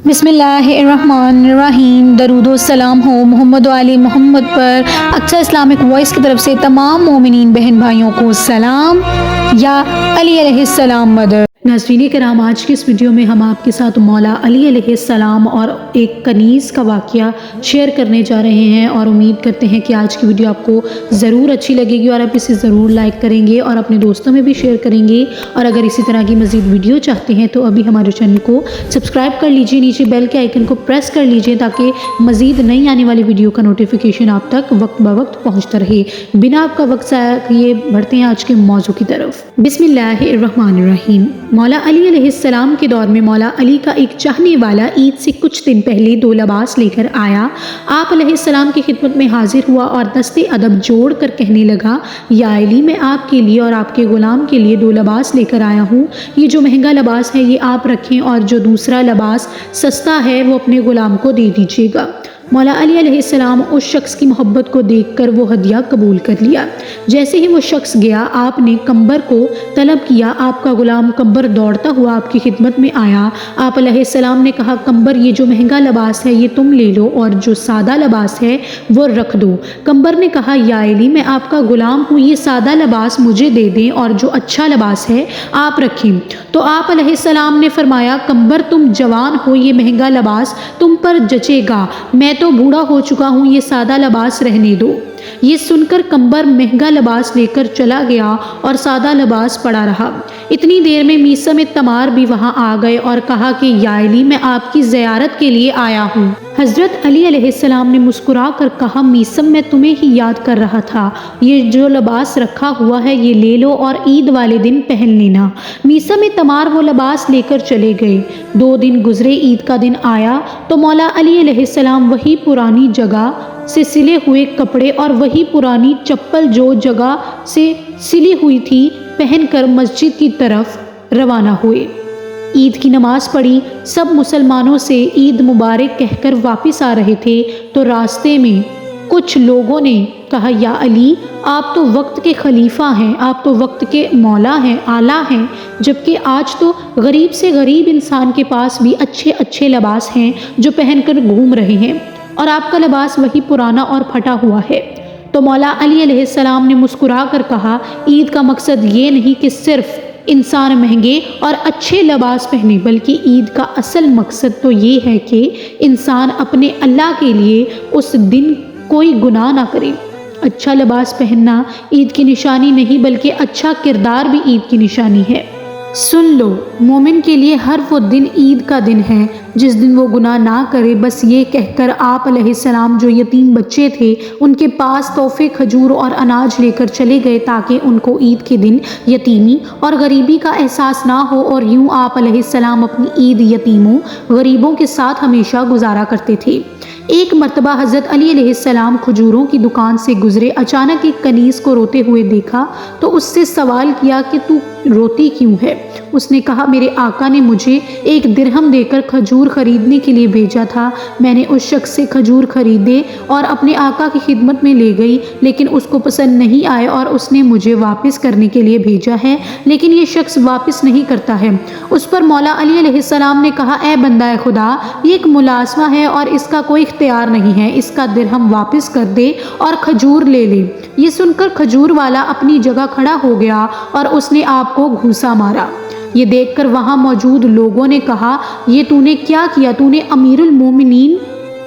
बिस्मिल्लाहिर्रहमानिर्रहीम। दरूद व सलाम हो मोहम्मद व आले मोहम्मद पर। अक्सर इस्लामिक वॉइस की तरफ से तमाम मोमिनीन बहन भाइयों को सलाम। या अली अलैहिस्सलाम मदर। नाज़रीन किराम, आज की इस वीडियो में हम आपके साथ मौला अली अलैहिस्सलाम और एक कनीज़ का वाक़या शेयर करने जा रहे हैं और उम्मीद करते हैं कि आज की वीडियो आपको ज़रूर अच्छी लगेगी और आप इसे ज़रूर लाइक करेंगे और अपने दोस्तों में भी शेयर करेंगे। और अगर इसी तरह की मज़ीद वीडियो चाहते हैं तो अभी हमारे चैनल को सब्सक्राइब कर लीजिए, नीचे बेल के आइकन को प्रेस कर लीजिए ताकि मज़ीद नई आने वाली वीडियो का नोटिफिकेशन आप तक वक्त ब वक्त पहुँचता रहे। बिना आपका वक्त ज़ाया किए बढ़ते हैं आज के मौजू की तरफ। बिस्मिल्लाहिर्रहमानिर्रहीम। मौला अली अलैहिस्सलाम के दौर में मौला अली का एक चाहने वाला ईद से कुछ दिन पहले दो लिबास लेकर आया। आप अलैहिस्सलाम की खिदमत में हाजिर हुआ और दस्ते अदब जोड़ कर कहने लगा, या अली, मैं आपके लिए और आपके गुलाम के लिए दो लिबास लेकर आया हूँ। ये जो महंगा लिबास है ये आप रखें और जो दूसरा लिबास सस्ता है वो अपने गुलाम को दे दीजिएगा। मौला अली अलैहिस्सलाम उस शख्स की मोहब्बत को देखकर वो हदिया कबूल कर लिया। जैसे ही वो शख्स गया, आपने कंबर को तलब किया। आपका गुलाम कंबर दौड़ता हुआ आपकी खिदमत में आया। आप अलैहिस्सलाम ने कहा, कंबर, ये जो महंगा लिबास है ये तुम ले लो और जो सादा लिबास है वो रख दो। कंबर ने कहा, या अली, मैं आपका गुलाम हूँ, ये सादा लिबास मुझे दे दें और जो अच्छा लिबास है आप रखें। तो आप अलैहिस्सलाम ने फरमाया, कंबर, तुम जवान हो, ये महंगा लिबास तुम पर जचेगा, मैं तो बूढ़ा हो चुका हूँ, ये सादा लिबास रहने दो। ये सुनकर कंबर महंगा लिबास लेकर चला गया और सादा लिबास पड़ा रहा। इतनी देर में मीसम तमार भी वहाँ आ गए और कहा कि या अली, मैं आपकी ज़ियारत के लिए आया हूँ। हज़रत अली अलैहिस्सलाम ने मुस्कुरा कर कहा, मीसम, मैं तुम्हें ही याद कर रहा था, ये जो लिबास रखा हुआ है ये ले लो और ईद वाले दिन पहन लेना। मीसम तमार वो लिबास लेकर चले गए। 2 दिन गुजरे, ईद का दिन आया तो मौला अली अलैहिस्सलाम वही पुरानी जगह से सिले हुए कपड़े और वही पुरानी चप्पल जो जगह से सिली हुई थी पहनकर मस्जिद की तरफ रवाना हुए। ईद की नमाज पढ़ी, सब मुसलमानों से ईद मुबारक कहकर वापस आ रहे थे तो रास्ते में कुछ लोगों ने कहा, या अली, आप तो वक्त के खलीफा हैं, आप तो वक्त के मौला हैं, आला हैं, जबकि आज तो गरीब से गरीब इंसान के पास भी अच्छे अच्छे लिबास हैं जो पहनकर घूम रहे हैं और आपका लिबास वही पुराना और फटा हुआ है। तो मौला अली अलैहिस्सलाम ने मुस्कुरा कर कहा, ईद का मकसद ये नहीं कि सिर्फ इंसान महंगे और अच्छे लिबास पहने, बल्कि ईद का असल मकसद तो ये है कि इंसान अपने अल्लाह के लिए उस दिन कोई गुनाह ना करे। अच्छा लिबास पहनना ईद की निशानी नहीं बल्कि अच्छा किरदार भी ईद की निशानी है। सुन लो, मोमिन के लिए हर वो दिन ईद का दिन है जिस दिन वो गुनाह ना करे। बस ये कहकर आप अलैहिस्सलाम जो यतीम बच्चे थे उनके पास तोहफे, खजूर और अनाज लेकर चले गए ताकि उनको ईद के दिन यतीमी और गरीबी का एहसास ना हो। और यूँ आप अलैहिस्सलाम अपनी ईद यतीमों गरीबों के साथ हमेशा गुजारा करते थे। एक मर्तबा हज़रत अली अलैहिस्सलाम खजूरों की दुकान से गुजरे। अचानक एक कनीज़ को रोते हुए देखा तो उससे सवाल किया कि तू रोती क्यों है। उसने कहा, मेरे आका ने मुझे 1 दिरहम देकर खजूर खरीदने के लिए भेजा था। मैंने उस शख्स से खजूर खरीदे और अपने आका की खिदमत में ले गई, लेकिन उसको पसंद नहीं आए और उसने मुझे वापस करने के लिए भेजा है, लेकिन ये शख्स वापस नहीं करता है। उस पर मौला अली अलैहिस्सलाम ने कहा, ए बंदा खुदा, ये एक मुलाजमा है और इसका कोई इख्तियार नहीं है, इसका दिरहम वापस कर दे और खजूर ले ले। ये सुनकर खजूर वाला अपनी जगह खड़ा हो गया और उसने आपको घूंसा मारा। ये देखकर वहाँ मौजूद लोगों ने कहा, ये तूने क्या किया, तूने अमीरुल मोमिनीन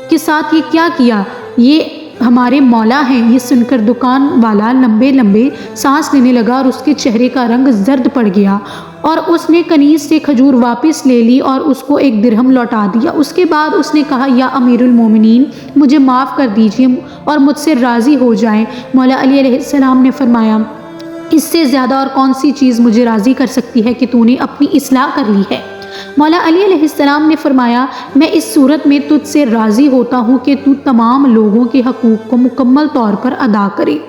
के साथ ये क्या किया, ये हमारे मौला हैं। ये सुनकर दुकान वाला लंबे लंबे सांस लेने लगा और उसके चेहरे का रंग जर्द पड़ गया और उसने कनीज से खजूर वापस ले ली और उसको 1 दिरहम लौटा दिया। उसके बाद उसने कहा, या अमीरुल मोमिनीन, मुझे माफ़ कर दीजिए और मुझसे राज़ी हो जाएं। मौला अली अलैहिस्सलाम ने फरमाया, इससे ज़्यादा और कौन सी चीज़ मुझे राज़ी कर सकती है कि तूने अपनी इस्लाह कर ली है। मौला अली अलैहिस्सलाम ने फरमाया, मैं इस सूरत में तुझसे राज़ी होता हूँ कि तू तमाम लोगों के हकूक़ को मुकम्मल तौर पर अदा करे।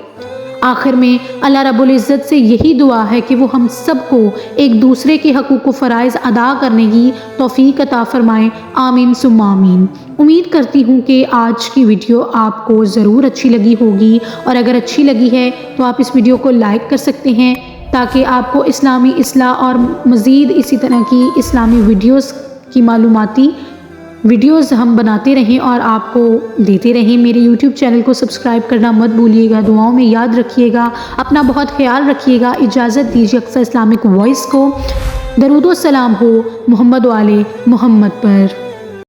आखिर में अल्लाह रब्बुल इज़्ज़त से यही दुआ है कि वो हम सबको एक दूसरे के हकूक़ व फ़राइज़ अदा करने की तौफ़ीक़ अता फ़रमाएँ। आमीन सुम्मा आमीन। उम्मीद करती हूँ कि आज की वीडियो आपको ज़रूर अच्छी लगी होगी और अगर अच्छी लगी है तो आप इस वीडियो को लाइक कर सकते हैं ताकि आपको इस्लामी इस्लाह और मज़ीद इसी तरह की इस्लामी वीडियोस की मालूमाती ویڈیوز ہم بناتے رہیں اور آپ کو دیتے رہیں۔ میرے یوٹیوب چینل کو سبسکرائب کرنا مت بھولیے گا، دعاؤں میں یاد رکھیے گا، اپنا بہت خیال رکھیے گا۔ اجازت دیجیے اقصی اسلامک وائس کو۔ درود و سلام ہو محمد و آل محمد پر۔